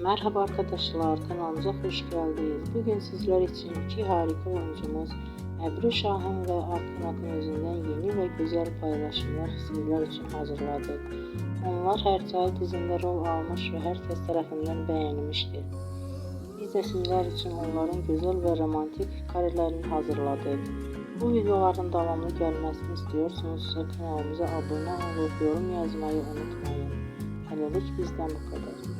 Merhaba arkadaşlar, kanalımıza hoş geldiniz. Bugün sizler için iki harika oyuncumuz Ebru Şahin ve Akın Akınözü'nden yeni ve güzel paylaşımlar sizler için hazırladık. Onlar her ay dizinde rol almış ve herkes tarafından beğenilmiştir. Biz de sizler için onların güzel ve romantik karelerini hazırladık. Bu videoların devamlı gelmesini istiyorsanız kanalımıza abone olup yorum yazmayı unutmayın. Hələlik bizden bu kadar.